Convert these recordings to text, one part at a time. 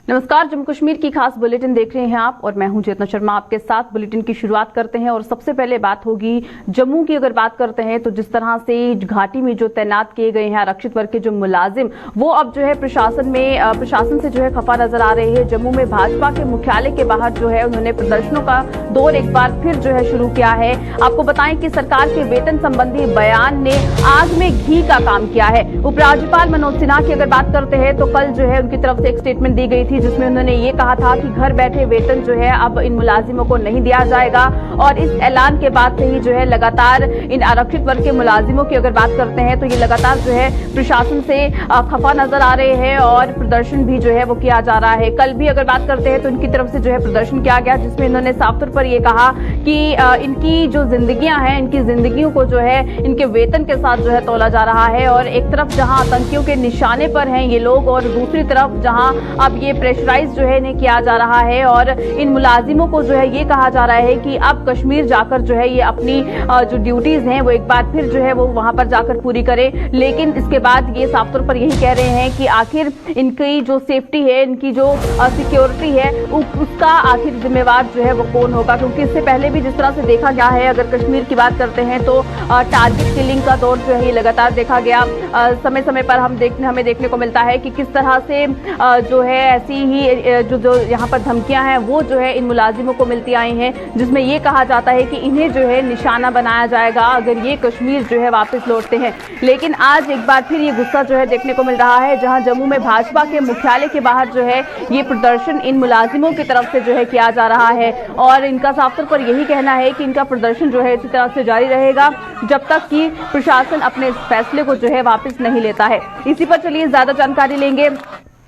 नमस्कार, जम्मू कश्मीर की खास बुलेटिन देख रहे हैं आप और मैं हूं चेतना शर्मा। आपके साथ बुलेटिन की शुरुआत करते हैं और सबसे पहले बात होगी जम्मू की। अगर बात करते हैं तो जिस तरह से घाटी में जो तैनात किए गए हैं आरक्षित वर्ग के जो मुलाजिम, वो अब जो है प्रशासन से जो है खफा नजर आ रहे हैं। जम्मू में भाजपा के मुख्यालय के बाहर जो है उन्होंने प्रदर्शनों का दौर एक बार फिर जो है शुरू किया है। आपको बताएं कि सरकार के वेतन संबंधी बयान ने आग में घी का काम किया है। उपराज्यपाल मनोज सिन्हा की अगर बात करते हैं तो कल जो है उनकी तरफ से एक स्टेटमेंट दी गई थी जिसमें उन्होंने ये कहा था कि घर बैठे वेतन जो है अब इन मुलाजिमों को नहीं दिया जाएगा। और इस ऐलान के बाद से ही जो है लगातार इन आरक्षित वर्ग के मुलाजिमों की अगर बात करते हैं तो ये लगातार जो है प्रशासन से खफा नजर आ रहे हैं और प्रदर्शन भी जो है वो किया जा रहा है। कल भी अगर बात करते हैं तो इनकी तरफ से जो है प्रदर्शन किया गया जिसमें इन्होंने साफ तौर पर यह कहा कि इनकी जो जिंदगियां हैं, इनकी जिंदगियों को जो है इनके वेतन के साथ जो है तोला जा रहा है। और एक तरफ जहां आतंकियों के निशाने पर हैं ये लोग और दूसरी तरफ जहां अब ये प्रेशराइज जो है इन्हें किया जा रहा है और इन मुलाजिमों को जो है ये कहा जा रहा है कि अब कश्मीर जाकर जो है ये अपनी जो ड्यूटीज हैं वो एक बार फिर जो है वो वहां पर जाकर पूरी करें। लेकिन इसके बाद ये साफ तौर पर यही कह रहे हैं कि आखिर इनकी जो सेफ्टी है, इनकी जो सिक्योरिटी है, उसका आखिर जिम्मेवार जो है वो कौन होगा। क्योंकि इससे पहले भी जिस तरह से देखा गया है, अगर कश्मीर की बात करते हैं तो टारगेट किलिंग का दौर जो है ये लगातार देखा गया। समय समय पर हमें देखने को मिलता है कि किस तरह से जो है ऐसी ही जो यहाँ पर धमकियां हैं वो जो है इन मुलाजिमों को मिलती आई हैं, जिसमें ये कहा जाता है कि इन्हें जो है निशाना बनाया जाएगा अगर ये कश्मीर जो है वापस लौटते हैं। लेकिन आज एक बार फिर ये गुस्सा जो है देखने को मिल रहा है, जहां जम्मू में भाजपा के मुख्यालय के बाहर जो है ये प्रदर्शन इन मुलाजिमों की तरफ से जो है किया जा रहा है। और इनका साफ तौर पर यही कहना है कि इनका प्रदर्शन जो है इसी तरह से जारी रहेगा जब तक कि प्रशासन अपने इस फैसले को जो है वापस नहीं लेता है। इसी पर चलिए ज्यादा जानकारी लेंगे।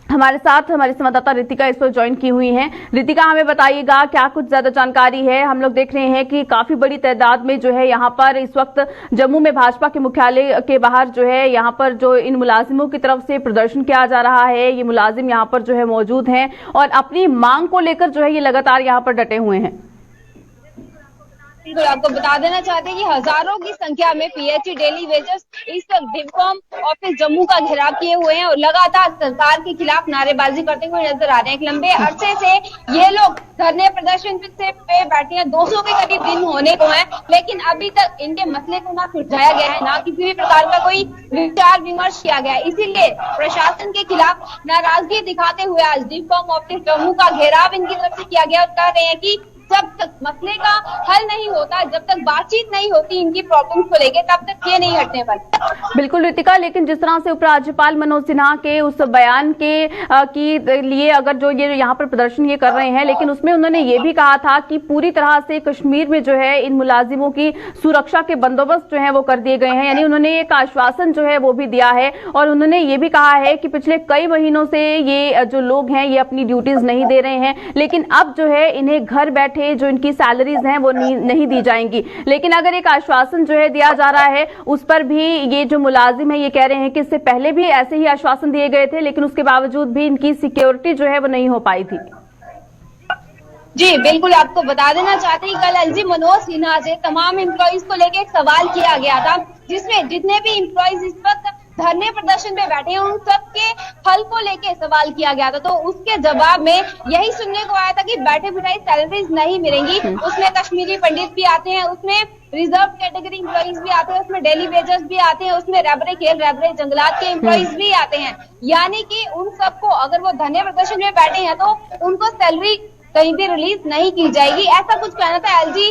हमारे साथ हमारी संवाददाता रितिका इस पर ज्वाइन की हुई हैं। रितिका, हमें बताइएगा क्या कुछ ज्यादा जानकारी है। हम लोग देख रहे हैं कि काफी बड़ी तादाद में जो है यहाँ पर इस वक्त जम्मू में भाजपा के मुख्यालय के बाहर जो है यहाँ पर जो इन मुलाजिमों की तरफ से प्रदर्शन किया जा रहा है। ये मुलाजिम यहाँ पर जो है मौजूद हैं और अपनी मांग को लेकर जो है ये लगातार यहाँ पर डटे हुए हैं। बिल्कुल, आपको बता देना चाहते हैं कि हजारों की संख्या में पीएचई डेली वेजेस इस वक्त डिवकॉम ऑफिस जम्मू का घेराव किए हुए हैं और लगातार सरकार के खिलाफ नारेबाजी करते हुए नजर आ रहे हैं। लंबे अरसे से ये लोग धरने प्रदर्शन पे बैठे हैं, 200 के करीब दिन होने को हैं, लेकिन अभी तक इनके मसले को ना सुलझाया गया है, ना किसी भी प्रकार का कोई विचार विमर्श किया गया है। इसीलिए प्रशासन के खिलाफ नाराजगी दिखाते हुए आज डिवकॉम ऑफिस जम्मू का घेराव इनकी तरफ से किया गया और कह रहे हैं कि जब तक मसले का हल नहीं होता, जब तक बातचीत नहीं होती इनकी प्रॉब्लम्स को लेकर, तब तक ये नहीं हटने वाले। बिल्कुल रितिका, लेकिन जिस तरह से उपराज्यपाल मनोज सिन्हा के उस बयान के लिए अगर जो ये यहाँ पर प्रदर्शन ये कर रहे हैं, लेकिन उसमें उन्होंने ये भी कहा था कि पूरी तरह से कश्मीर में जो है इन मुलाजिमों की सुरक्षा के बंदोबस्त जो है वो कर दिए गए हैं। यानी उन्होंने एक आश्वासन जो है वो भी दिया है और उन्होंने ये भी कहा है कि पिछले कई महीनों से ये जो लोग हैं ये अपनी ड्यूटीज नहीं दे रहे हैं, लेकिन अब जो है इन्हें घर बैठे जो इनकी सैलरीज हैं वो नहीं दी जाएंगी। लेकिन अगर एक आश्वासन जो है दिया जा रहा है उस पर भी ये जो मुलाजिम है ये कह रहे हैं कि इससे पहले भी ऐसे ही आश्वासन दिए गए थे, लेकिन उसके बावजूद भी इनकी सिक्योरिटी जो है वो नहीं हो पाई थी। जी बिल्कुल, आपको बता देना चाहते हैं कल एलजी मनोज सिन्हा से तमाम एम्प्लॉइज को लेकर एक सवाल किया गया था, जिसमें जितने भी एम्प्लॉइज इस वक्त धरने प्रदर्शन पे बैठे हैं उन सबके हल को लेके सवाल किया गया था। तो उसके जवाब में यही सुनने को आया था कि बैठे बिठाई सैलरीज नहीं मिलेंगी। उसमें कश्मीरी पंडित भी आते हैं, उसमें रिजर्व कैटेगरी एम्प्लॉइज भी आते हैं, उसमें डेली वेजर्स भी आते हैं, उसमें रैबरे खेल रैबरे जंगलात के एम्प्लॉइज भी आते हैं। यानी कि उन सबको अगर वो धरने प्रदर्शन में बैठे हैं तो उनको सैलरी कहीं भी रिलीज नहीं की जाएगी, ऐसा कुछ कहना था एलजी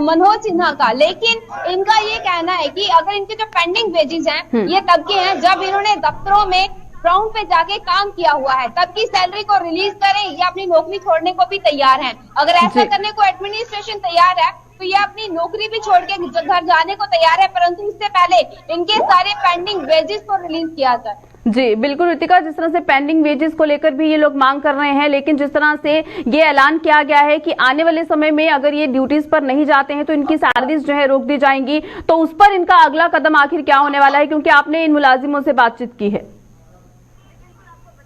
मनोज सिन्हा का। लेकिन इनका ये कहना है कि अगर इनके जो पेंडिंग वेजेस हैं ये तब के हैं जब इन्होंने दफ्तरों में ग्राउंड पे जाके काम किया हुआ है, तब की सैलरी को रिलीज करें या अपनी नौकरी छोड़ने को भी तैयार हैं। अगर ऐसा करने को एडमिनिस्ट्रेशन तैयार है तो ये अपनी नौकरी भी छोड़ के घर जाने को तैयार है, परंतु इससे पहले इनके सारे पेंडिंग वेजेस को रिलीज किया जाए। जी बिल्कुल रितिका, जिस तरह से पेंडिंग वेजेस को लेकर भी ये लोग मांग कर रहे हैं, लेकिन जिस तरह से ये ऐलान किया गया है कि आने वाले समय में अगर ये ड्यूटीज पर नहीं जाते हैं तो इनकी सैलरीज जो है रोक दी जाएंगी, तो उस पर इनका अगला कदम आखिर क्या होने वाला है, क्योंकि आपने इन मुलाजिमों से बातचीत की है।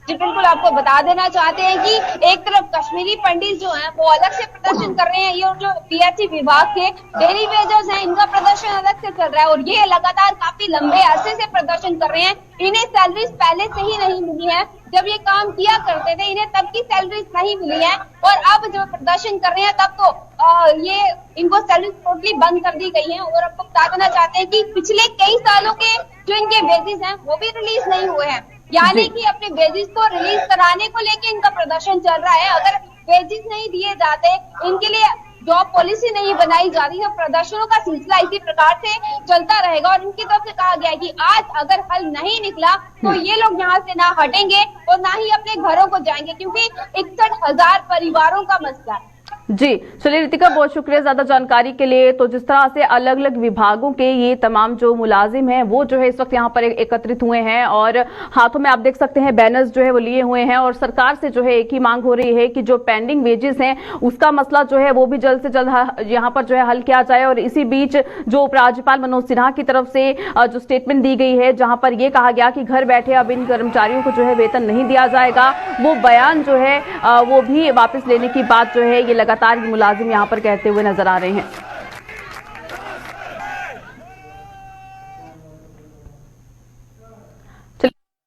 जी बिल्कुल, आपको बता देना चाहते हैं कि एक तरफ कश्मीरी पंडित जो हैं वो अलग से प्रदर्शन कर रहे हैं, ये जो पीएचई विभाग के डेली वेजर्स हैं इनका प्रदर्शन अलग से चल रहा है और ये लगातार काफी लंबे अरसे से प्रदर्शन कर रहे हैं। इन्हें सैलरीज पहले से ही नहीं मिली है, जब ये काम किया करते थे इन्हें तब की सैलरीज नहीं मिली है, और अब जब प्रदर्शन कर रहे हैं तब तो ये इनको सैलरी टोटली बंद कर दी गई है। और आपको बता देना चाहते हैं कि पिछले कई सालों के जो इनके वेजेस हैं वो भी रिलीज नहीं हुए हैं, यानी कि अपने वेजेस को रिलीज कराने को लेके इनका प्रदर्शन चल रहा है। अगर वेजेस नहीं दिए जाते, इनके लिए जॉब पॉलिसी नहीं बनाई जा रही, तो प्रदर्शनों का सिलसिला इसी प्रकार से चलता रहेगा। और इनकी तरफ से कहा गया है कि आज अगर हल नहीं निकला तो ये लोग यहाँ से ना हटेंगे और ना ही अपने घरों को जाएंगे, क्योंकि 61,000 परिवारों का मसला है। जी चलिए रितिका, बहुत शुक्रिया ज्यादा जानकारी के लिए। तो जिस तरह से अलग अलग विभागों के ये तमाम जो मुलाजिम हैं वो जो है इस वक्त यहाँ पर एकत्रित हुए हैं और हाथों में आप देख सकते हैं बैनर्स जो है वो लिए हुए हैं, और सरकार से जो है एक ही मांग हो रही है कि जो पेंडिंग वेजेस हैं उसका मसला जो है वो भी जल्द से जल्द यहाँ पर जो है हल किया जाए। और इसी बीच जो उपराज्यपाल मनोज सिन्हा की तरफ से जो स्टेटमेंट दी गई है जहां पर यह कहा गया कि घर बैठे अब इन कर्मचारियों को जो है वेतन नहीं दिया जाएगा, वो बयान जो है वो भी वापस लेने की बात जो है ये लगातार मुलाजिम यहां पर कहते हुए नजर आ रहे हैं।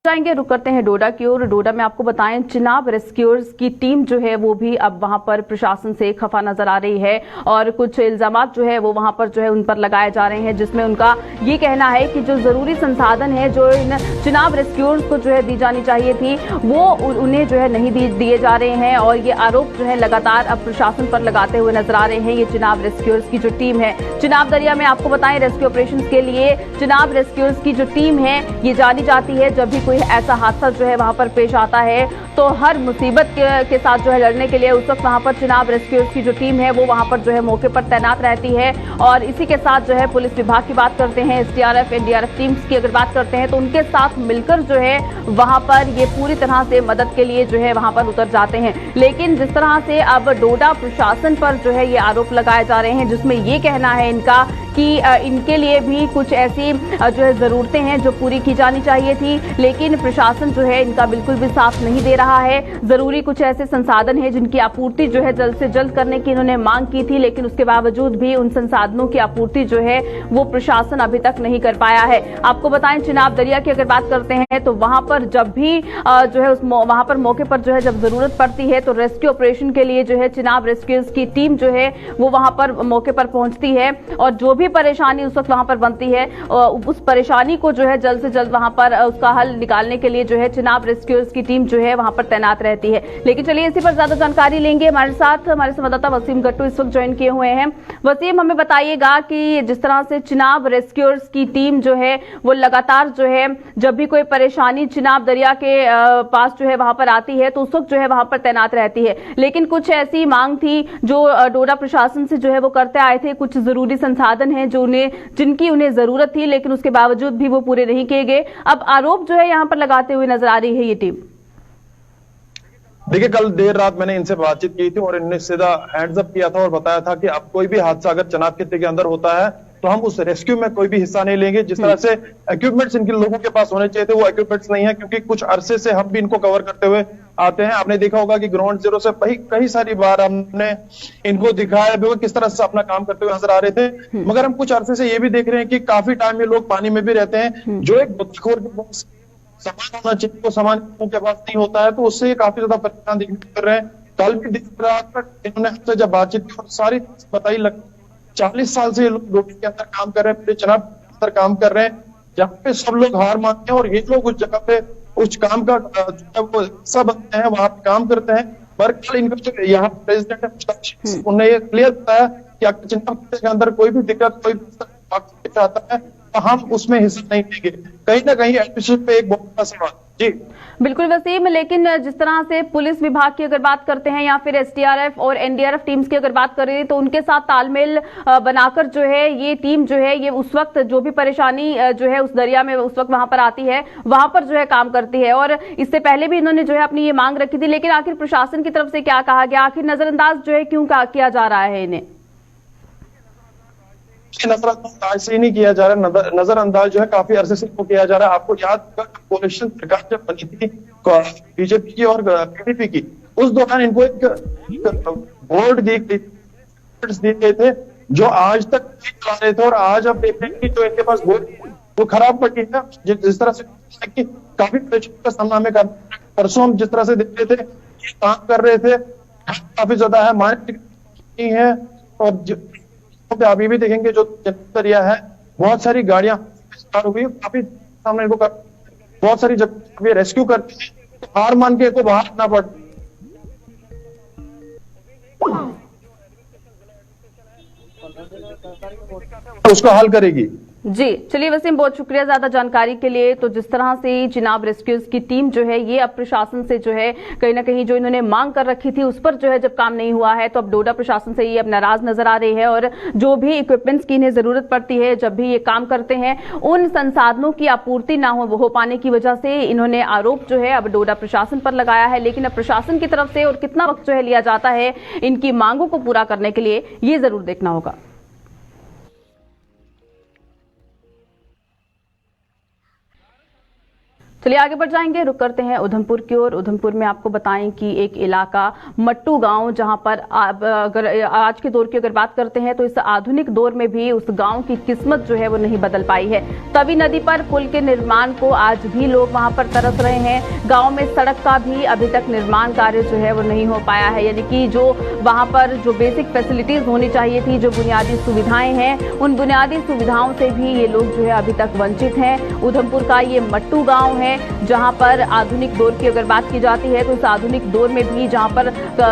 जाएंगे, रुक करते हैं डोडा की ओर। डोडा में आपको बताएं चिनाब रेस्क्यूअर्स की टीम जो है वो भी अब वहां पर प्रशासन से खफा नजर आ रही है और कुछ इल्जामात जो है वो वहां पर जो है उन पर लगाए जा रहे हैं, जिसमें उनका ये कहना है कि जो जरूरी संसाधन है जो इन चिनाब रेस्क्यूअर्स को जो है दी जानी चाहिए थी वो उन्हें जो है नहीं दिए जा रहे हैं। और ये आरोप जो है लगातार अब प्रशासन पर लगाते हुए नजर आ रहे हैं ये चिनाब रेस्क्यूअर्स की जो टीम है। चिनाब दरिया में आपको बताएं रेस्क्यू ऑपरेशन के लिए चिनाब रेस्क्यूअर्स की जो टीम है ये जानी जाती है। जब भी कोई ऐसा हादसा जो है वहां पर पेश आता है तो हर मुसीबत के साथ जो है लड़ने के लिए उस वक्त वहां पर चिनाब रेस्क्यूअर्स की जो टीम है वो वहां पर जो है मौके पर तैनात रहती है। और इसी के साथ जो है पुलिस विभाग की बात करते हैं, एसडीआरएफ एनडीआरएफ टीम्स की अगर बात करते हैं तो उनके साथ मिलकर जो है वहां पर ये पूरी तरह से मदद के लिए जो है वहां पर उतर जाते हैं। लेकिन जिस तरह से अब डोडा प्रशासन पर जो है ये आरोप लगाए जा रहे हैं जिसमें ये कहना है इनका कि इनके लिए भी कुछ ऐसी जो है जरूरतें हैं जो पूरी की जानी चाहिए थी, लेकिन प्रशासन जो है इनका बिल्कुल भी साथ नहीं दे रहा है। जरूरी कुछ ऐसे संसाधन हैं जिनकी आपूर्ति जो है जल्द से जल्द करने की इन्होंने मांग की थी, लेकिन उसके बावजूद भी उन संसाधनों की आपूर्ति जो है वो प्रशासन अभी तक नहीं कर पाया है। आपको बताएं चिनाब दरिया की अगर बात करते हैं तो वहां पर जब भी जो है वहां पर मौके पर जो है जब जरूरत पड़ती है तो रेस्क्यू ऑपरेशन के लिए जो है चिनाब रेस्क्यूअर्स की टीम जो है वो वहां पर मौके पर पहुंचती है और जो भी परेशानी उस वक्त वहां पर बनती है उस परेशानी को जो है जल्द से जल्द वहां पर उसका हल निकालने के लिए जो है चिनाब रेस्क्यूअर्स की टीम जो है वहां पर तैनात रहती है। लेकिन चलिए इसी पर ज्यादा जानकारी लेंगे, हमारे साथ हमारे संवाददाता वसीम गट्टू इस वक्त ज्वाइन किए हुए हैं। वसीम, हमें बताइएगा कि जिस तरह से चिनाब रेस्क्यूअर्स की टीम जो है वो लगातार जो है जब भी कोई परेशानी चिनाब दरिया के पास जो है वहां पर आती है तो उस वक्त जो है वहां पर तैनात रहती है, लेकिन कुछ ऐसी मांग थी जो डोडा प्रशासन से जो है वो करते आए थे, कुछ जरूरी संसाधन है जो जिनकी उन्हें जरूरत थी लेकिन उसके बावजूद भी वो पूरे नहीं किए गए। अब आरोप जो है यहां पर लगाते हुए नजर आ रही है ये टीम। देखिए कल देर रात मैंने इनसे बातचीत की थी और इन्होंने सीधा हैंड्स अप किया था और बताया था कि अब कोई भी हादसा अगर चिनाब खित्ते के अंदर होता है तो हम उस रेस्क्यू में कोई भी हिस्सा नहीं लेंगे। जिस तरह से इक्विपमेंट्स इनके लोगों के पास होने चाहिए थे वो इक्विपमेंट्स नहीं है, क्योंकि कुछ अरसे से हम भी इनको कवर करते हुए आते हैं। आपने देखा होगा कि ग्राउंड जीरो से कई सारी बार हमने इनको दिखाया भी किस तरह से अपना काम करते हुए नजर आ रहे थे, मगर हम कुछ अरसे से ये भी देख रहे हैं कि काफी टाइम में लोग पानी में भी रहते हैं। जो एक बदखोर के पास सामान होना चाहिए वो सामान के पास नहीं होता है, तो उससे काफी ज्यादा परेशान दिखने कर रहे हैं। कल भी देर रात तक इन्होंने हमसे जब बातचीत की और सारी बताई 40 साल से ये लोग डोडा के अंदर काम कर रहे हैं, पूरे चिनाब के अंदर काम कर रहे हैं, जहाँ पे सब लोग हार मानते हैं और ये लोग उस जगह पे उस काम का वो हिस्सा बनते हैं, वहां पे काम करते हैं। पर कल इनका जो यहाँ प्रेसिडेंट है उन्होंने ये क्लियर बताया कि अगर चिनाब के अंदर कोई भी दिक्कत कोई भी आता है तो हम उसमें हिस्सा नहीं लेंगे। कहीं ना कहीं एडमिनिस्ट्रेशन पे एक बहुत बड़ा सवाल। जी बिल्कुल वसीम, लेकिन जिस तरह से पुलिस विभाग की अगर बात करते हैं या फिर एसडीआरएफ और एनडीआरएफ टीम्स की अगर बात करें तो उनके साथ तालमेल बनाकर जो है ये टीम जो है ये उस वक्त जो भी परेशानी जो है उस दरिया में उस वक्त वहां पर आती है वहां पर जो है काम करती है। और इससे पहले भी इन्होंने जो है अपनी ये मांग रखी थी, लेकिन आखिर प्रशासन की तरफ से क्या कहा गया, आखिर नजरअंदाज जो है क्यों किया जा रहा है इन्हें? नजरअंदाज से नहीं किया जा रहा, नजरअंदाज जो है काफी अरसे से किया जा रहा है। आपको याद होगा कोalition सरकार जब बनी थी बीजेपी की और पीडीपी की, उस दौरान इनको एक बोर्ड दिए गए थे जो आज तक चला रहे थे और आज अब देख रहे हैं कि जो इनके पास बोर्ड वो खराब पड़ी है। जिस तरह से कि काफी परेशानी का सामना हमें करना परसों हम जिस तरह से देख रहे थे काम कर रहे थे, काफी ज्यादा है, माइंड नहीं है। और अभी भी देखेंगे जो दरिया है, बहुत सारी गाड़ियां स्टार्ट हो गई, काफी सामने इनको बहुत सारी जगह रेस्क्यू करते हैं, हार मान के इनको बाहर आना पड़ उसको हल करेगी। जी चलिए वसीम, बहुत शुक्रिया ज्यादा जानकारी के लिए। तो जिस तरह से चिनाब रेस्क्यूज की टीम जो है ये अब प्रशासन से जो है कहीं ना कहीं जो इन्होंने मांग कर रखी थी उस पर जो है जब काम नहीं हुआ है तो अब डोडा प्रशासन से ये अब नाराज नजर आ रही है और जो भी इक्विपमेंट्स की इन्हें जरूरत पड़ती है जब भी ये काम करते हैं उन संसाधनों की आपूर्ति ना हो पाने की वजह से इन्होंने आरोप जो है अब डोडा प्रशासन पर लगाया है। लेकिन अब प्रशासन की तरफ से और कितना वक्त जो है लिया जाता है इनकी मांगों को पूरा करने के लिए ये जरूर देखना होगा। चलिए आगे बढ़ जाएंगे, रुक करते हैं उधमपुर की ओर। उधमपुर में आपको बताएं कि एक इलाका मट्टू गांव, जहां पर अगर आज के दौर की अगर बात करते हैं तो इस आधुनिक दौर में भी उस गांव की किस्मत जो है वो नहीं बदल पाई है। तवी नदी पर पुल के निर्माण को आज भी लोग वहां पर तरस रहे हैं। गांव में सड़क का भी अभी तक निर्माण कार्य जो है वो नहीं हो पाया है, यानी कि जो वहां पर जो बेसिक फैसिलिटीज होनी चाहिए थी, जो बुनियादी सुविधाएं हैं, उन बुनियादी सुविधाओं से भी ये लोग जो है अभी तक वंचित हैं। उधमपुर का ये मट्टू गाँव है जहां पर आधुनिक दौर की अगर बात की जाती है तो इस आधुनिक दौर में भी जहां पर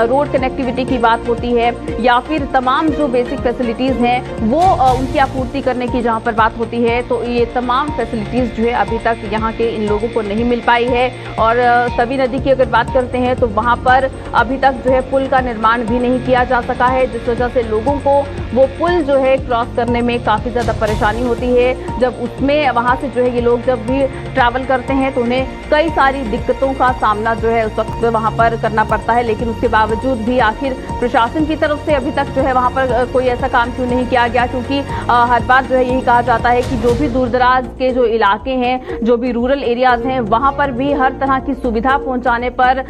रोड कनेक्टिविटी की बात होती है या फिर तमाम जो बेसिक फैसिलिटीज हैं वो उनकी आपूर्ति करने की जहां पर बात होती है तो ये तमाम फैसिलिटीज जो है अभी तक यहाँ के इन लोगों को नहीं मिल पाई है। और तवी नदी की अगर बात करते हैं तो वहां पर अभी तक जो है पुल का निर्माण भी नहीं किया जा सका है, जिस वजह से लोगों को वो पुल जो है क्रॉस करने में काफी ज्यादा परेशानी होती है। जब उसमें वहां से जो है ये लोग जब भी ट्रैवल करते हैं तो उन्हें कई सारी दिक्कतों का सामना जो है उस वक्त वहां पर करना पड़ता है। लेकिन उसके बावजूद भी आखिर प्रशासन की तरफ से अभी तक जो है वहां पर कोई ऐसा काम क्यों नहीं किया गया, क्योंकि हर बार जो है यही कहा जाता है कि जो भी दूर दराज के जो इलाके हैं, जो भी रूरल एरियाज हैं, वहां पर भी हर तरह की सुविधा पहुंचाने पर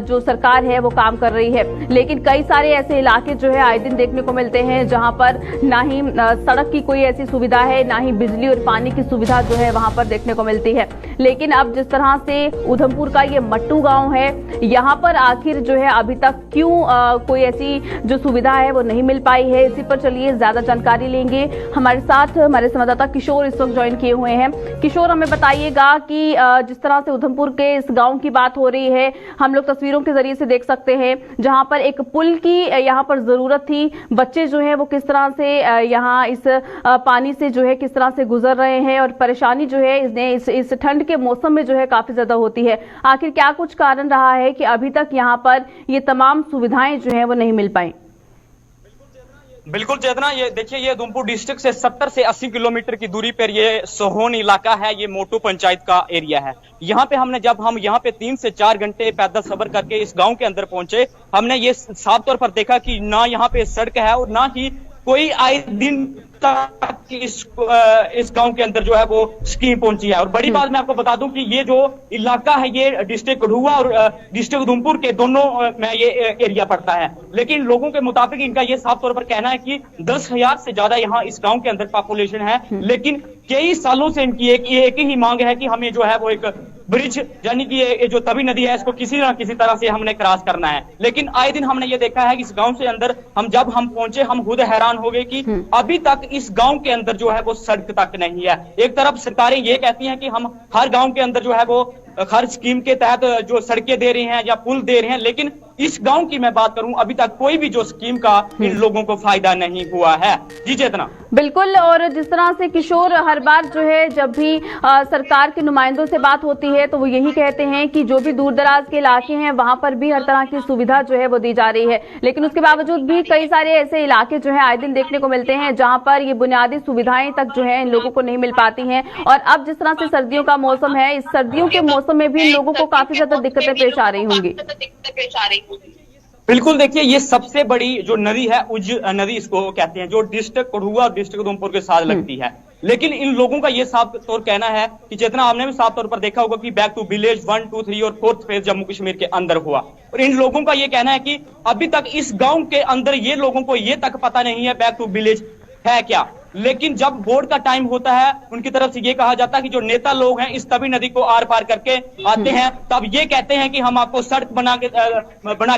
जो सरकार है वो काम कर रही है। लेकिन कई सारे ऐसे इलाके जो है आए दिन देखने को मिलते हैं जहां पर ना ही सड़क की कोई ऐसी सुविधा है, ना ही बिजली और पानी की सुविधा जो है वहां पर देखने को मिलती है। लेकिन अब जिस तरह से उधमपुर का ये मट्टू गांव है, यहाँ पर आखिर जो है अभी तक क्यों कोई ऐसी जो सुविधा है वो नहीं मिल पाई है, इसी पर चलिए ज्यादा जानकारी लेंगे। हमारे साथ हमारे संवाददाता किशोर इस वक्त ज्वाइन किए हुए हैं। किशोर, हमें बताइएगा कि जिस तरह से उधमपुर के इस गांव की बात हो रही है, हम लोग तस्वीरों के जरिए से देख सकते हैं जहां पर एक पुल की यहाँ पर जरूरत थी। बच्चे जो है वो किस तरह से यहाँ इस पानी से जो है किस तरह से गुजर रहे हैं और परेशानी जो है इस ठंड के मौसम में जो है काफी ज्यादा होती है। आखिर क्या कुछ कारण रहा है कि अभी तक यहाँ पर ये तमाम सुविधाएं जो है वो नहीं मिल पाई? बिल्कुल चेतना, ये देखिए, ये उधमपुर डिस्ट्रिक्ट से 70 से 80 किलोमीटर की दूरी पर ये सोहोन इलाका है। ये मोटू पंचायत का एरिया है। यहाँ पे जब हम यहाँ पे 3 से 4 घंटे पैदल सफर करके इस गांव के अंदर पहुंचे, हमने ये साफ तौर पर देखा कि ना यहाँ पे सड़क है और ना ही कोई आए दिन तक इस गांव के अंदर जो है वो स्कीम पहुंची है। और बड़ी बात मैं आपको बता दूं कि ये जो इलाका है ये डिस्ट्रिक्ट कठुआ और डिस्ट्रिक्ट उधमपुर के दोनों में ये एरिया पड़ता है। लेकिन लोगों के मुताबिक इनका ये साफ तौर पर कहना है कि 10,000 से ज्यादा यहाँ इस गांव के अंदर पॉपुलेशन है। लेकिन कई सालों से इनकी एक ही मांग है कि हमें जो है वो एक ब्रिज, यानी कि ये जो तवी नदी है, इसको किसी ना किसी तरह से हमने क्रॉस करना है। लेकिन आए दिन हमने ये देखा है कि इस गांव से अंदर जब हम पहुंचे, हम खुद हैरान हो गए कि अभी तक इस गांव के अंदर जो है वो सड़क तक नहीं है। एक तरफ सरकारें ये कहती हैं कि हम हर गांव के अंदर जो है वो हर स्कीम के तहत जो सड़कें दे रही हैं या पुल दे रहे हैं, लेकिन इस गांव की मैं बात करूं, अभी तक कोई भी जो स्कीम का इन लोगों को फायदा नहीं हुआ है। जी चेतना। बिल्कुल, और जिस तरह से किशोर हर बार जो है जब भी सरकार के नुमाइंदों से बात होती है तो वो यही कहते हैं कि जो भी दूर दराज के इलाके हैं वहां पर भी हर तरह की सुविधा जो है वो दी जा रही है। लेकिन उसके बावजूद भी कई सारे ऐसे इलाके जो है आए दिन देखने को मिलते हैं जहां पर ये बुनियादी सुविधाएं तक जो है इन लोगों को नहीं मिल पाती हैं। और अब जिस तरह से सर्दियों का मौसम है, इस सर्दियों के मौसम में भी इन लोगों को काफी ज्यादा दिक्कतें पेश आ रही होंगी। बिल्कुल, देखिए, ये सबसे बड़ी जो नदी है उज नदी इसको कहते हैं, जो डिस्ट्रिक्ट कठुआ और डिस्ट्रिक्ट उधमपुर के साथ लगती है। लेकिन इन लोगों का ये साफ तौर कहना है कि जितना आपने भी साफ तौर पर देखा होगा कि बैक टू विलेज 1, 2, 3 और 4th फेज जम्मू कश्मीर के अंदर हुआ। और इन लोगों का ये कहना है कि अभी तक इस गांव के अंदर ये लोगों को ये तक पता नहीं है बैक टू विलेज है क्या। लेकिन जब वोट का टाइम होता है उनकी तरफ से ये कहा जाता है कि जो नेता लोग हैं इस तवी नदी को आर पार करके आते हैं, तब ये कहते हैं कि हम आपको सड़क बना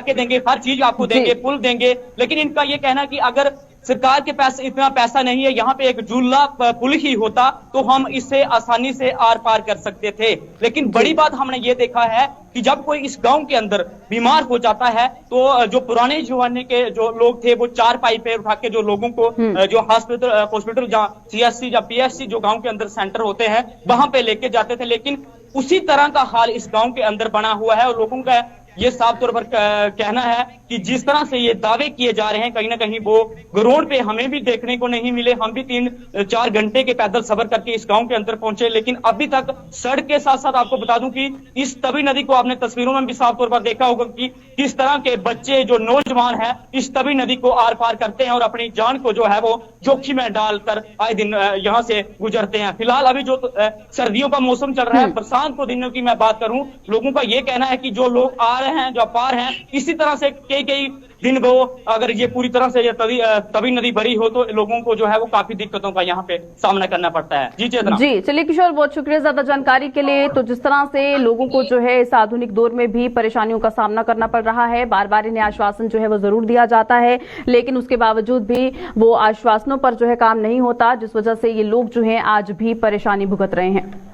के देंगे, हर चीज आपको देंगे, पुल देंगे। लेकिन इनका ये कहना कि अगर सरकार के पास इतना पैसा नहीं है, यहाँ पे एक झूला पुल ही होता तो हम इससे आसानी से आर पार कर सकते थे। लेकिन बड़ी बात हमने ये देखा है कि जब कोई इस गांव के अंदर बीमार हो जाता है तो जो पुराने जमाने के जो लोग थे वो चार पाई पे उठा के जो लोगों को जो हॉस्पिटल जहाँ CSC या PSC जो गांव के अंदर सेंटर होते हैं वहां पे लेके जाते थे। लेकिन उसी तरह का हाल इस गांव के अंदर बना हुआ है और लोगों का ये साफ तौर पर कहना है कि जिस तरह से ये दावे किए जा रहे हैं कहीं ना कहीं वो ग्राउंड पे हमें भी देखने को नहीं मिले। हम भी 3-4 घंटे के पैदल सफर करके इस गांव के अंदर पहुंचे, लेकिन अभी तक सड़क के साथ साथ आपको बता दूं कि इस तवी नदी को आपने तस्वीरों में भी साफ तौर पर देखा होगा कि किस तरह के बच्चे जो नौजवान है इस तवी नदी को आर पार करते हैं और अपनी जान को जो है वो जोखिम में डालकर आए दिन यहाँ से गुजरते हैं। फिलहाल अभी जो सर्दियों का मौसम चल रहा है, बरसात को दिनों की मैं बात करूं, लोगों का ये कहना है कि जो लोग आ रहे हैं, जो पार हैं, इसी तरह से कई दिन वो अगर ये पूरी तरह से ये तवी नदी भरी हो तो लोगों को जो है वो काफी दिक्कतों का यहाँ पे सामना करना पड़ता है। जी चेतना। जी चलिए किशोर, बहुत शुक्रिया ज्यादा जानकारी के लिए। तो जिस तरह से लोगों को जो है इस आधुनिक दौर में भी परेशानियों का सामना करना पड़ रहा है, बार बार इन्हें आश्वासन जो है वो जरूर दिया जाता है, लेकिन उसके बावजूद भी वो आश्वासनों पर जो है काम नहीं होता, जिस वजह से ये लोग जो है आज भी परेशानी भुगत रहे हैं।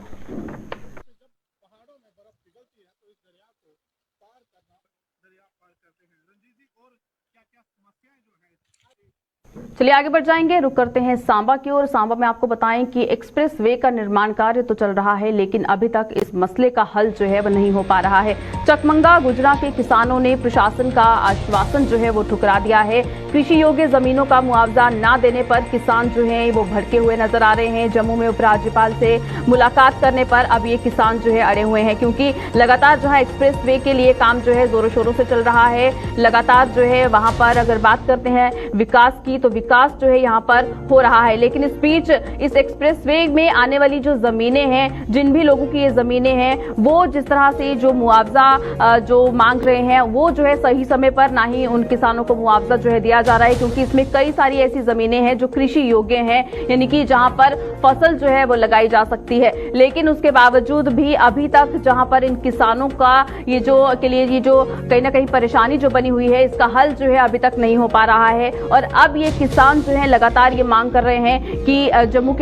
चलिए आगे बढ़ जाएंगे, रुक करते हैं सांबा की ओर। सांबा में आपको बताएं कि एक्सप्रेस वे का निर्माण कार्य तो चल रहा है, लेकिन अभी तक इस मसले का हल जो है वो नहीं हो पा रहा है। चकमंगा गुजरा के किसानों ने प्रशासन का आश्वासन जो है वो ठुकरा दिया है। कृषि योग्य जमीनों का मुआवजा न देने पर किसान जो है वो भड़के हुए नजर आ रहे हैं। जम्मू में उपराज्यपाल से मुलाकात करने पर अब ये किसान जो है अड़े हुए हैं, क्योंकि लगातार जो है एक्सप्रेस वे के लिए काम जो है जोरों शोरों से चल रहा है। लगातार जो है वहां पर अगर बात करते हैं विकास की, तो विकास जो है यहाँ पर हो रहा है, लेकिन इस बीच इस एक्सप्रेस वे में आने वाली जो जमीनें हैं, जिन भी लोगों की ये जमीनें हैं, वो जिस तरह से जो मुआवजा जो मांग रहे हैं वो जो है सही समय पर ना ही उन किसानों को मुआवजा जो है दिया जा रहा है, क्योंकि इसमें कई सारी ऐसी जमीनें हैं जो कृषि योग्य हैं, यानी कि जहां पर फसल जो है वो लगाई जा सकती है। लेकिन उसके बावजूद भी अभी तक जहां पर इन किसानों का ये जो कहीं ना कहीं परेशानी जो बनी हुई है, इसका हल जो है अभी तक नहीं हो पा रहा है। और अब ये किसान जो है लगातार ये मांग कर रहे हैं कि जम्मू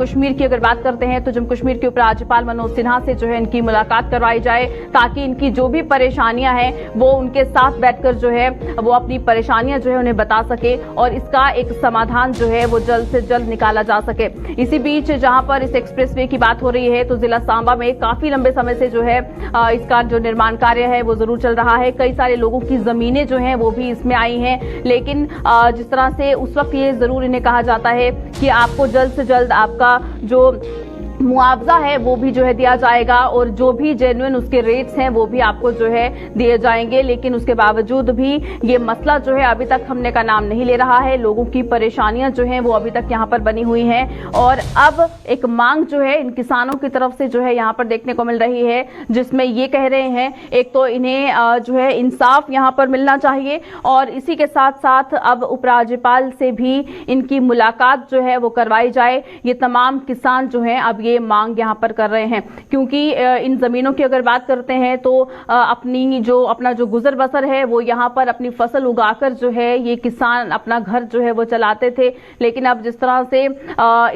कश्मीर की अगर बात करते हैं तो जम्मू कश्मीर के उपराज्यपाल मनोज सिन्हा से जो है इनकी मुलाकात करवाई जाए, ताकि इनकी जो भी परेशानियां हैं वो उनके साथ बैठकर जो है वो अपनी परेशानियां जो है उन्हें बता सके और इसका एक समाधान जो है वो जल्द से जल्द निकाला जा सके। इसी बीच जहां पर इस एक्सप्रेस वे की बात हो रही है तो जिला सांबा में काफी लंबे समय से जो है इसका जो निर्माण कार्य है वो जरूर चल रहा है। कई सारे लोगों की जमीनें जो हैं वो भी इसमें आई हैं, लेकिन जिस तरह से उस वक्त ये जरूर इन्हें कहा जाता है कि आपको जल्द से जल्द आपका जो मुआवजा है वो भी जो है दिया जाएगा और जो भी जेन्युइन उसके रेट्स हैं वो भी आपको जो है दिए जाएंगे, लेकिन उसके बावजूद भी ये मसला जो है अभी तक थमने का नाम नहीं ले रहा है। लोगों की परेशानियां जो हैं वो अभी तक यहाँ पर बनी हुई हैं और अब एक मांग जो है इन किसानों की तरफ से जो है यहाँ पर देखने को मिल रही है, जिसमें ये कह रहे हैं एक तो इन्हें जो है इंसाफ यहाँ पर मिलना चाहिए और इसी के साथ साथ अब उपराज्यपाल से भी इनकी मुलाकात जो है वो करवाई जाए। ये तमाम किसान जो है अब ये मांग यहाँ पर कर रहे हैं, क्योंकि इन जमीनों की अगर बात करते हैं तो अपना जो गुजर बसर है वो यहाँ पर अपनी फसल उगाकर जो है ये किसान अपना घर जो है वो चलाते थे। लेकिन अब जिस तरह से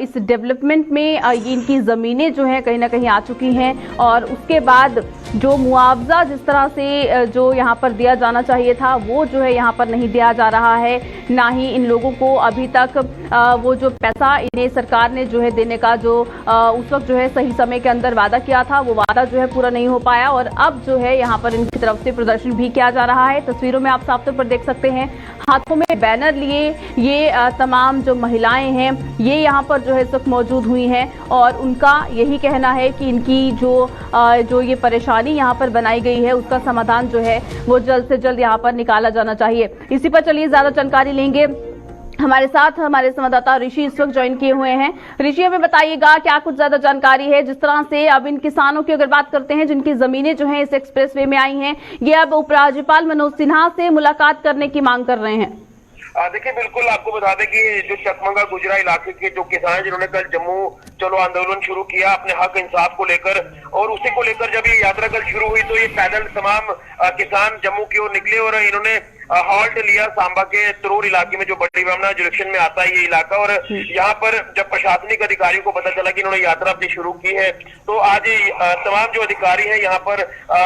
इस डेवलपमेंट में इनकी जमीनें जो है कहीं ना कहीं आ चुकी हैं और उसके बाद जो मुआवजा जिस तरह से जो यहाँ पर दिया जाना चाहिए था वो जो है यहाँ पर नहीं दिया जा रहा है, ना ही इन लोगों को अभी तक वो जो पैसा इन्हें सरकार ने जो है देने का जो उस वक्त जो है सही समय के अंदर वादा किया था वो वादा जो है पूरा नहीं हो पाया और अब जो है यहाँ पर इनकी तरफ से प्रदर्शन भी किया जा रहा है। तस्वीरों में आप साफ तौर पर देख सकते हैं हाथों में बैनर लिए ये तमाम जो महिलाएं हैं ये यहाँ पर जो है इस वक्त मौजूद हुई हैं और उनका यही कहना है कि इनकी जो ये परेशानी यहाँ पर बनाई गई है उसका समाधान जो है वो जल्द से जल्द यहाँ पर निकाला जाना चाहिए। इसी पर चलिए ज्यादा जानकारी लेंगे, हमारे साथ हमारे संवाददाता ऋषि इस वक्त ज्वाइन किए हुए हैं। ऋषि हमें बताइएगा क्या कुछ ज्यादा जानकारी है, जिस तरह से अब इन किसानों की अगर बात करते हैं जिनकी जमीनें जो हैं इस एक्सप्रेस वे में आई हैं, ये अब उपराज्यपाल मनोज सिन्हा से मुलाकात करने की मांग कर रहे हैं। देखिए बिल्कुल आपको बता दें कि जो चकमंगा गुजरा इलाके के जो किसान जिन्होंने कल जम्मू चलो आंदोलन शुरू किया अपने हक इंसाफ को लेकर, और उसी को लेकर जब ये यात्रा कल शुरू हुई तो ये पैदल तमाम किसान जम्मू की ओर निकले और इन्होंने हॉल्ट लिया सांबा के तरोर इलाके में, जो बड़ी ब्राह्मणा जुरिक्शन में आता है ये इलाका। और यहाँ पर जब प्रशासनिक अधिकारियों को पता चला कि इन्होंने यात्रा अपनी शुरू की है तो आज तमाम जो अधिकारी हैं यहाँ पर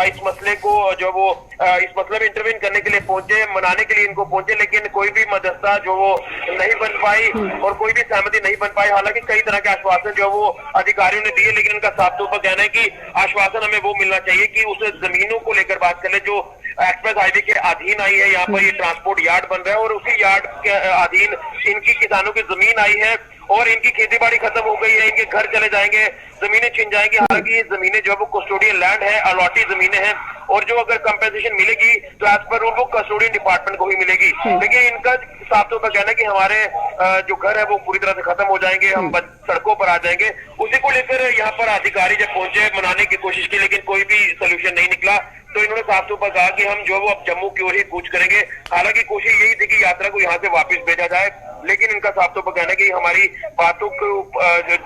इस मसले को जो वो इस मसले में इंटरवीन करने के लिए पहुंचे, मनाने के लिए इनको पहुंचे, लेकिन कोई भी मध्यस्थता जो वो नहीं बन पाई और कोई भी सहमति नहीं बन पाई। हालांकि कई तरह के आश्वासन जो वो अधिकारियों ने दिए, लेकिन उनका साफ तौर पर कहना है कि आश्वासन हमें वो मिलना चाहिए कि उस जमीनों को लेकर बात कर ले जो एक्सप्रेस हाईवे के अधीन आई है। यहाँ पर ये ट्रांसपोर्ट यार्ड बन रहा है और उसी यार्ड के अधीन इनकी किसानों की जमीन आई है और इनकी खेती बाड़ी खत्म हो गई है, इनके घर चले जाएंगे, जमीनें छिन जाएंगी। हालांकि ये जमीनें जो है वो कस्टोडियन लैंड है, अलॉटी जमीनें हैं और जो अगर कंपेंसेशन मिलेगी तो एज पर रूल वो कस्टोडियन डिपार्टमेंट को ही मिलेगी। लेकिन इनका साफ तौर पर कहना है कि हमारे जो घर है वो पूरी तरह से खत्म हो जाएंगे, हम सड़कों पर आ जाएंगे। उसी को लेकर यहाँ पर अधिकारी जब पहुंचे मनाने की कोशिश की, लेकिन कोई भी सोल्यूशन नहीं निकला। तो इन्होंने साफ तौर पर कहा कि हम जो वो अब जम्मू की ओर ही कूच करेंगे। हालांकि कोशिश यही थी कि यात्रा को यहाँ से वापस भेजा जाए, लेकिन इनका साफ तौर पर कहना है कि हमारी बातों को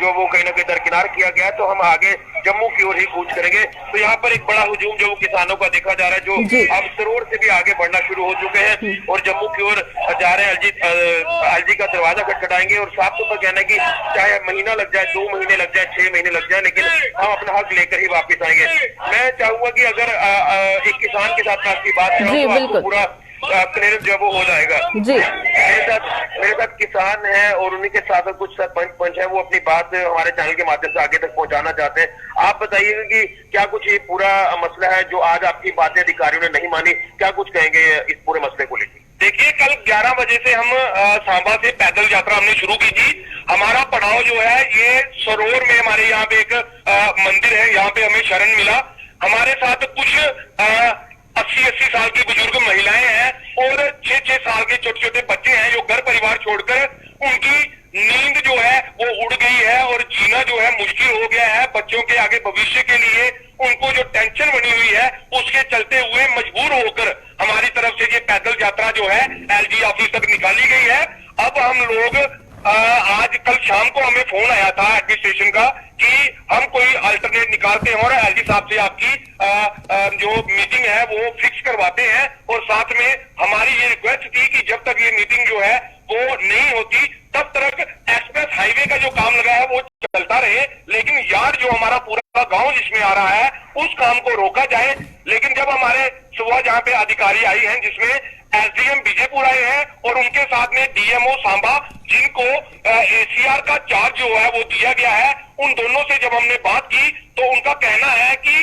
जो वो कहीं ना कहीं दरकिनार किया गया है तो हम आगे जम्मू की ओर ही कूच करेंगे। तो यहाँ पर एक बड़ा हुजूम जो किसानों का देखा जा रहा है, जो अब तरोर से भी आगे बढ़ना शुरू हो चुके हैं और जम्मू की ओर जा रहे हैं। एलजी का दरवाजा खटखटाएंगे और साफ तौर पर कहना है कि चाहे महीना लग जाए, 2 महीने लग जाए, 6 महीने लग जाए, लेकिन हम अपना हक लेकर ही वापिस आएंगे। मैं चाहूंगा कि अगर एक किसान के साथ आपकी बात करूं तो आपको पूरा क्लियर जो वो हो जाएगा। जी मेरे साथ किसान हैं और उन्हीं के साथ कुछ पंच है, वो अपनी बात हमारे चैनल के माध्यम से आगे तक पहुंचाना चाहते हैं। आप बताइएगा कि क्या कुछ ये पूरा मसला है जो आज आपकी बातें अधिकारियों ने नहीं मानी, क्या कुछ कहेंगे इस पूरे मसले को लेकर? देखिए कल 11 बजे से हम सांबा से पैदल यात्रा हमने शुरू की थी। हमारा पड़ाव जो है ये सरोवर में हमारे यहाँ पे एक मंदिर है, यहाँ पे हमें शरण मिला। हमारे साथ कुछ 80 साल की बुजुर्ग महिलाएं हैं और 6 साल के छोटे छोटे बच्चे हैं जो घर परिवार छोड़कर उनकी नींद जो है वो उड़ गई है और जीना जो है मुश्किल हो गया है। बच्चों के आगे भविष्य के लिए उनको जो टेंशन बनी हुई है उसके चलते हुए मजबूर होकर हमारी तरफ से ये पैदल यात्रा जो है एलजी ऑफिस तक निकाली गई है। अब हम लोग आज कल शाम को हमें फोन आया था एडमिनिस्ट्रेशन का कि हम कोई अल्टरनेट निकालते हैं और एलजी साहब से आपकी जो मीटिंग है वो फिक्स करवाते हैं। और साथ में हमारी ये रिक्वेस्ट थी कि जब तक ये मीटिंग जो है वो नहीं होती तब तक एक्सप्रेस हाईवे का जो काम लगा है वो चलता रहे, लेकिन यार्ड जो हमारा पूरा गांव जिसमें आ रहा है उस काम को रोका जाए। लेकिन जब हमारे सुबह जहाँ पे अधिकारी आई हैं जिसमें एसडीएम विजयपुर आए हैं और उनके साथ में डीएमओ सांबा जिनको एसीआर का चार्ज जो है वो दिया गया है, उन दोनों से जब हमने बात की तो उनका कहना है कि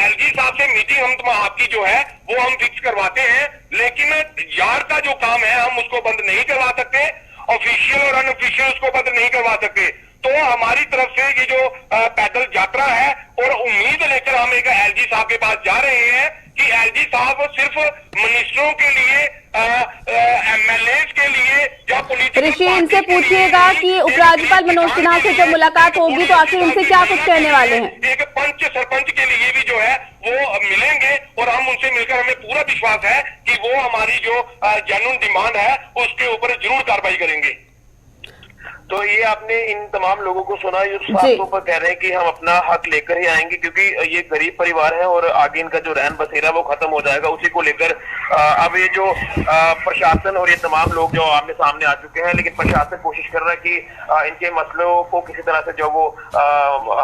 एलजी साहब से मीटिंग हम आपकी जो है वो हम फिक्स करवाते हैं, लेकिन यार्ड का जो काम है हम उसको बंद नहीं करवा सकते, ऑफिशियल और अनऑफिशियल उसको बंद नहीं करवा सकते। तो हमारी तरफ से ये जो पैदल यात्रा है और उम्मीद लेकर हम एक एलजी साहब के पास जा रहे हैं कि एलजी साहब सिर्फ मिनिस्टरों के लिए एमएलए के लिए या पॉलिटिकल ऋषि, इनसे पूछिएगा कि उपराज्यपाल मनोज सिन्हा से जब मुलाकात होगी तो आखिर इनसे क्या कुछ कहने वाले हैं। एक पंच सरपंच के लिए भी जो है वो मिलेंगे और हम उनसे मिलकर हमें पूरा विश्वास है कि वो हमारी जो जेन्युइन डिमांड है उसके ऊपर जरूर कार्रवाई करेंगे। तो ये आपने इन तमाम लोगों को सुना जो साफ तौर पर कह रहे हैं कि हम अपना हक लेकर ही आएंगे, क्योंकि ये गरीब परिवार है और आगे इनका जो रहन बसेरा वो खत्म हो जाएगा। उसी को लेकर अब ये जो प्रशासन और ये तमाम लोग जो आमने सामने आ चुके हैं, लेकिन प्रशासन कोशिश कर रहा है कि इनके मसलों को किसी तरह से जो वो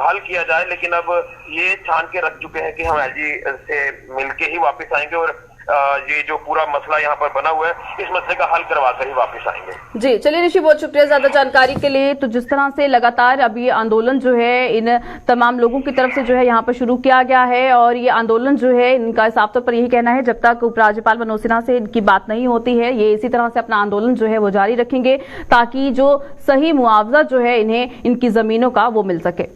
हल किया जाए। लेकिन अब ये ठान के रख चुके हैं कि हम एलजी से मिलके ही वापस आएंगे और ये जो पूरा मसला यहाँ पर बना हुआ है इस मसले का हल करवा कर ही वापस आएंगे। जी चलिए ऋषि, बहुत शुक्रिया ज्यादा जानकारी के लिए। तो जिस तरह से लगातार अब ये आंदोलन जो है इन तमाम लोगों की तरफ से जो है यहाँ पर शुरू किया गया है और ये आंदोलन जो है इनका साफ तौर पर यही कहना है जब तक उपराज्यपाल मनोज सिन्हा से इनकी बात नहीं होती है ये इसी तरह से अपना आंदोलन जो है वो जारी रखेंगे ताकि जो सही मुआवजा जो है इन्हें इनकी जमीनों का वो मिल सके।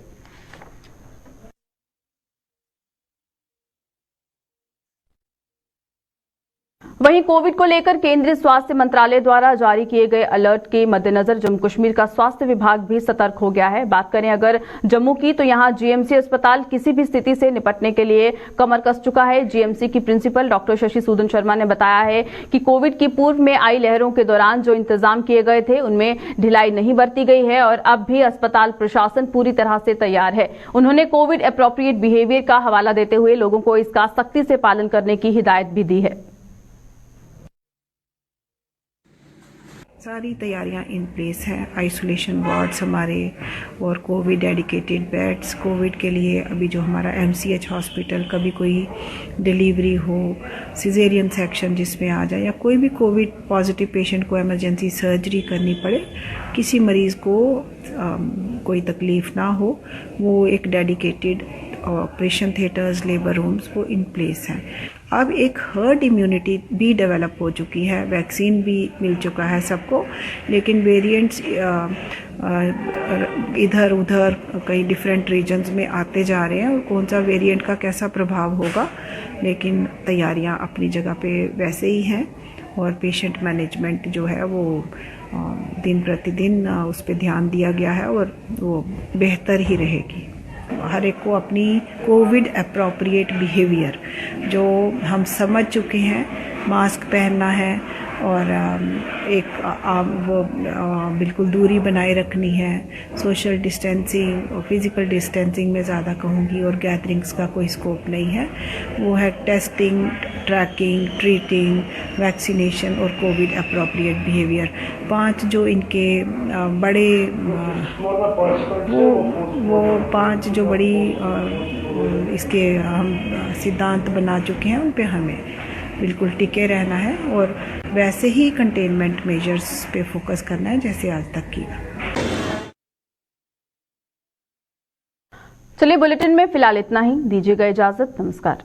वहीं कोविड को लेकर केंद्रीय स्वास्थ्य मंत्रालय द्वारा जारी किए गए अलर्ट के मद्देनजर जम्मू कश्मीर का स्वास्थ्य विभाग भी सतर्क हो गया है। बात करें अगर जम्मू की, तो यहां जीएमसी अस्पताल किसी भी स्थिति से निपटने के लिए कमर कस चुका है। जीएमसी की प्रिंसिपल डॉक्टर शशि सूदन शर्मा ने बताया है कि कोविड की पूर्व में आई लहरों के दौरान जो इंतजाम किए गए थे उनमें ढिलाई नहीं बरती गई है और अब भी अस्पताल प्रशासन पूरी तरह से तैयार है। उन्होंने कोविड एप्रोप्रिएट बिहेवियर का हवाला देते हुए लोगों को इसका सख्ती से पालन करने की हिदायत भी दी है। सारी तैयारियां इन प्लेस हैं। आइसोलेशन वार्ड्स हमारे और कोविड डेडिकेटेड बेड्स, कोविड के लिए अभी जो हमारा एमसीएच हॉस्पिटल, कभी कोई डिलीवरी हो, सिजेरियन सेक्शन जिसमें आ जाए या कोई भी कोविड पॉजिटिव पेशेंट को इमरजेंसी सर्जरी करनी पड़े, किसी मरीज़ को कोई तकलीफ़ ना हो, वो एक dedicated operation theatres, labour rooms वो इन प्लेस हैं। अब एक हर्ड इम्यूनिटी भी डेवलप हो चुकी है, वैक्सीन भी मिल चुका है सबको, लेकिन वेरिएंट्स इधर उधर कई डिफरेंट रीजन्स में आते जा रहे हैं और कौन सा वेरिएंट का कैसा प्रभाव होगा, लेकिन तैयारियां अपनी जगह पे वैसे ही हैं और पेशेंट मैनेजमेंट जो है वो दिन प्रतिदिन उस पर ध्यान दिया गया है और वो बेहतर ही रहेगी। हर एक को अपनी कोविड एप्रोप्रिएट बिहेवियर जो हम समझ चुके हैं, मास्क पहनना है और एक वो बिल्कुल दूरी बनाए रखनी है, सोशल डिस्टेंसिंग और फिज़िकल डिस्टेंसिंग में ज़्यादा कहूँगी, और गैदरिंग्स का कोई स्कोप नहीं है। वो है टेस्टिंग, ट्रैकिंग, ट्रीटिंग, वैक्सीनेशन और कोविड एप्रोप्रिएट बिहेवियर। 5 जो इनके बड़े वो 5 जो बड़ी इसके हम सिद्धांत बना चुके हैं, उन पे हमें बिल्कुल टिके रहना है और वैसे ही कंटेनमेंट मेजर्स पे फोकस करना है जैसे आज तक किया। चलिए, बुलेटिन में फिलहाल इतना ही। दीजिएगा इजाजत। नमस्कार।